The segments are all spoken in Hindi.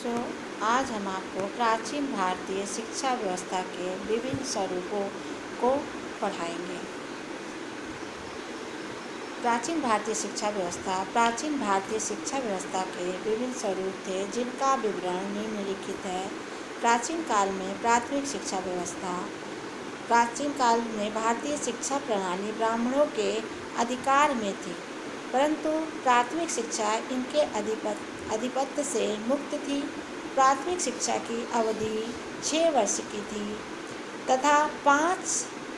बच्चों, आज हम आपको प्राचीन भारतीय शिक्षा व्यवस्था के विभिन्न स्वरूपों को पढ़ाएंगे। प्राचीन भारतीय शिक्षा व्यवस्था के विभिन्न स्वरूप थे, जिनका विवरण निम्नलिखित है। प्राचीन काल में प्राथमिक शिक्षा व्यवस्था। प्राचीन काल में भारतीय शिक्षा प्रणाली ब्राह्मणों के अधिकार में थी, परंतु प्राथमिक शिक्षा इनके आधिपत्य से मुक्त थी। प्राथमिक शिक्षा की अवधि 6 वर्ष की थी तथा 5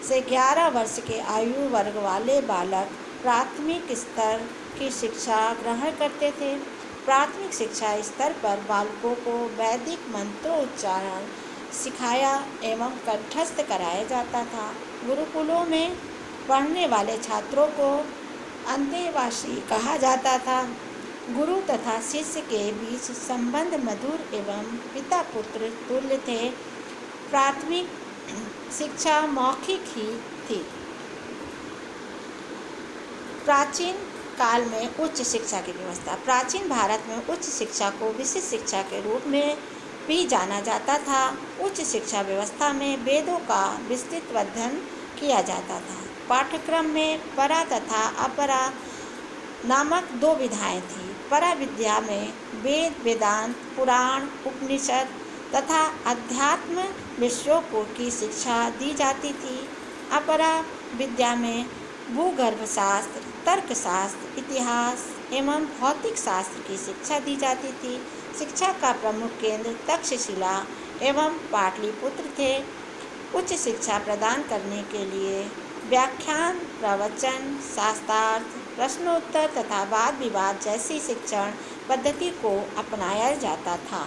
से 11 वर्ष के आयु वर्ग वाले बालक प्राथमिक स्तर की शिक्षा ग्रहण करते थे। प्राथमिक शिक्षा स्तर पर बालकों को वैदिक मंत्रोच्चारण सिखाया एवं कंठस्थ कराया जाता था। गुरुकुलों में पढ़ने वाले छात्रों को अंतेवासी कहा जाता था। गुरु तथा शिष्य के बीच संबंध मधुर एवं पिता पुत्र तुल्य थे। प्राथमिक शिक्षा मौखिक ही थी। प्राचीन काल में उच्च शिक्षा की व्यवस्था। प्राचीन भारत में उच्च शिक्षा को विशिष्ट शिक्षा के रूप में भी जाना जाता था। उच्च शिक्षा व्यवस्था में वेदों का विस्तृत अध्ययन किया जाता था। पाठ्यक्रम में परा तथा अपरा नामक 2 विधाएं थीं। परा विद्या में वेद, वेदांत, पुराण, उपनिषद तथा अध्यात्म विषयों की शिक्षा दी जाती थी। अपरा विद्या में भूगर्भ शास्त्र, तर्कशास्त्र, इतिहास एवं भौतिक शास्त्र की शिक्षा दी जाती थी। शिक्षा का प्रमुख केंद्र तक्षशिला एवं पाटलिपुत्र थे। उच्च शिक्षा प्रदान करने के लिए व्याख्यान, प्रवचन, शास्त्रार्थ, प्रश्नोत्तर तथा वाद विवाद जैसी शिक्षण पद्धति को अपनाया जाता था।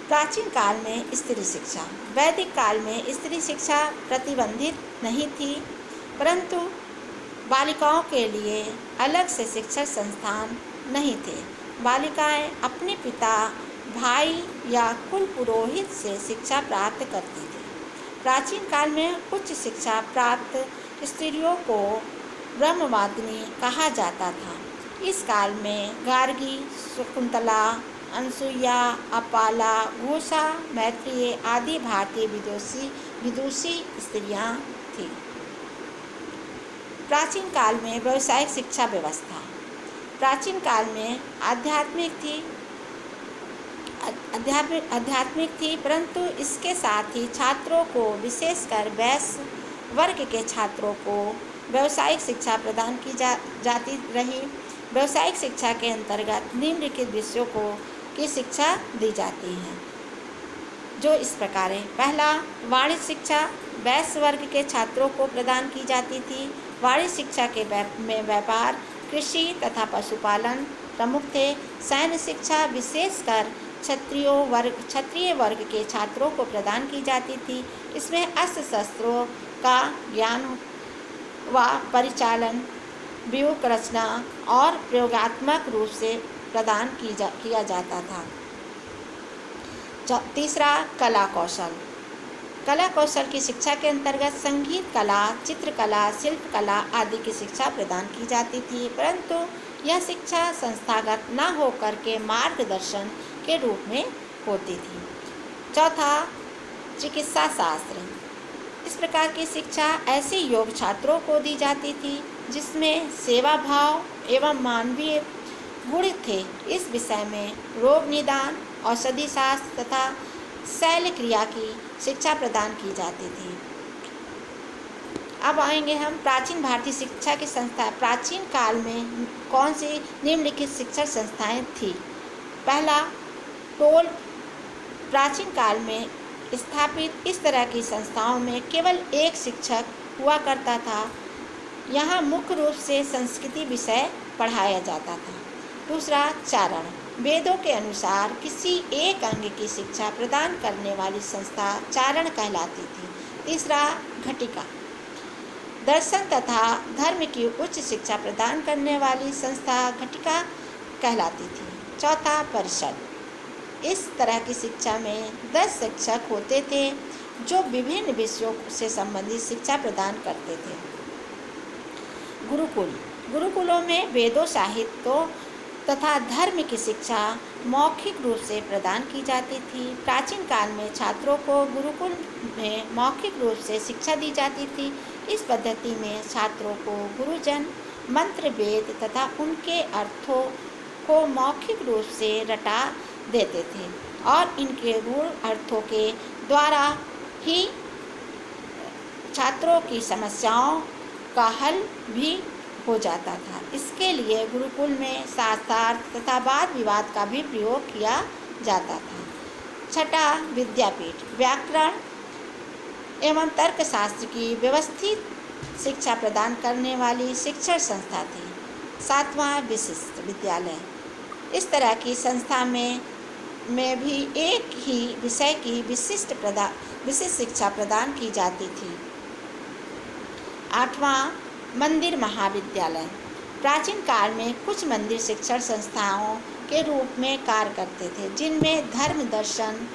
प्राचीन काल में स्त्री शिक्षा। वैदिक काल में स्त्री शिक्षा प्रतिबंधित नहीं थी, परंतु बालिकाओं के लिए अलग से शिक्षण संस्थान नहीं थे। बालिकाएं अपने पिता, भाई या कुल पुरोहित से शिक्षा प्राप्त करती थी। प्राचीन काल में उच्च शिक्षा प्राप्त स्त्रियों को ब्रह्मवादिनी कहा जाता था। इस काल में गार्गी, शकुंतला, अनसुईया, अपाला, घोषा, मैत्रेयी आदि भारतीय विदुषी स्त्रियां थीं। प्राचीन काल में व्यावसायिक शिक्षा व्यवस्था। प्राचीन काल में आध्यात्मिक थी, परंतु इसके साथ ही छात्रों को, विशेषकर वैश्य वर्ग के छात्रों को व्यावसायिक शिक्षा प्रदान की जाती रही। व्यावसायिक शिक्षा के अंतर्गत निम्नलिखित विषयों की शिक्षा दी जाती है, जो इस प्रकार है। पहला, वाणिज्य शिक्षा वैश्य वर्ग के छात्रों को प्रदान की जाती थी। वाणिज्य शिक्षा में व्यापार, कृषि तथा पशुपालन प्रमुख थे। सैन्य शिक्षा विशेषकर क्षत्रिय वर्ग के छात्रों को प्रदान की जाती थी। इसमें अस्त्र शस्त्रों का ज्ञान व परिचालन, व्यूह रचना और प्रयोगात्मक रूप से प्रदान किया जाता था। तीसरा, कला कौशल। कला कौशल की शिक्षा के अंतर्गत संगीत कला, चित्रकला, शिल्प कला आदि की शिक्षा प्रदान की जाती थी, परंतु यह शिक्षा संस्थागत न होकर के मार्गदर्शन के रूप में होती थी। चौथा, चिकित्सा शास्त्र। इस प्रकार की शिक्षा ऐसे योग्य छात्रों को दी जाती थी जिसमें सेवा भाव एवं मानवीय गुण थे। इस विषय में रोग निदान, औषधि शास्त्र तथा शल्य क्रिया की शिक्षा प्रदान की जाती थी। अब आएंगे हम प्राचीन भारतीय शिक्षा की संस्था। प्राचीन काल में कौन सी निम्नलिखित शिक्षण संस्थाएं थी? पहला, टोल। प्राचीन काल में स्थापित इस तरह की संस्थाओं में केवल एक शिक्षक हुआ करता था। यहाँ मुख्य रूप से संस्कृति विषय पढ़ाया जाता था। दूसरा, चारण। वेदों के अनुसार किसी एक अंग की शिक्षा प्रदान करने वाली संस्था चारण कहलाती थी। तीसरा, घटिका। दर्शन तथा धर्म की उच्च शिक्षा प्रदान करने वाली संस्था घटिका कहलाती थी। चौथा, परिषद। इस तरह की शिक्षा में 10 शिक्षक होते थे जो विभिन्न विषयों से संबंधित शिक्षा प्रदान करते थे। गुरुकुल। गुरुकुलों में वेदों, साहित्यों तथा धर्म की शिक्षा मौखिक रूप से प्रदान की जाती थी। प्राचीन काल में छात्रों को गुरुकुल में मौखिक रूप से शिक्षा दी जाती थी। इस पद्धति में छात्रों को गुरुजन मंत्र वेद तथा उनके अर्थों को मौखिक रूप से रटा देते थे और इनके गूढ़ अर्थों के द्वारा ही छात्रों की समस्याओं का हल भी हो जाता था। इसके लिए गुरुकुल में शास्त्रार्थ तथा वाद विवाद का भी प्रयोग किया जाता था। छठा, विद्यापीठ व्याकरण एवं तर्कशास्त्र की व्यवस्थित शिक्षा प्रदान करने वाली शिक्षण संस्था थी। सातवां, विशिष्ट विद्यालय। इस तरह की संस्था में भी एक ही विषय की विशिष्ट शिक्षा प्रदान की जाती थी। आठवां, मंदिर महाविद्यालय। प्राचीन काल में कुछ मंदिर शिक्षण संस्थाओं के रूप में कार्य करते थे, जिनमें धर्म, दर्शन,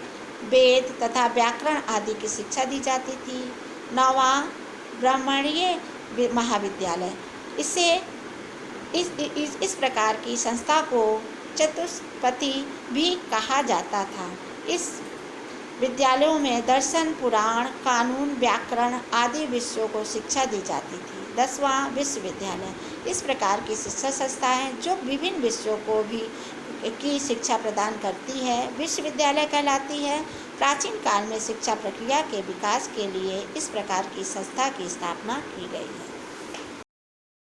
वेद तथा व्याकरण आदि की शिक्षा दी जाती थी। नौवां, ब्राह्मणीय महाविद्यालय। इस प्रकार की संस्था को चतुष्पति भी कहा जाता था। इस विद्यालयों में दर्शन, पुराण, कानून, व्याकरण आदि विषयों को शिक्षा दी जाती थी। 10वां, विश्वविद्यालय। इस प्रकार की शिक्षा संस्थाएं जो विभिन्न विषयों को भी की शिक्षा प्रदान करती है विश्वविद्यालय कहलाती है। प्राचीन काल में शिक्षा प्रक्रिया के विकास के लिए इस प्रकार की संस्था की स्थापना की गई है।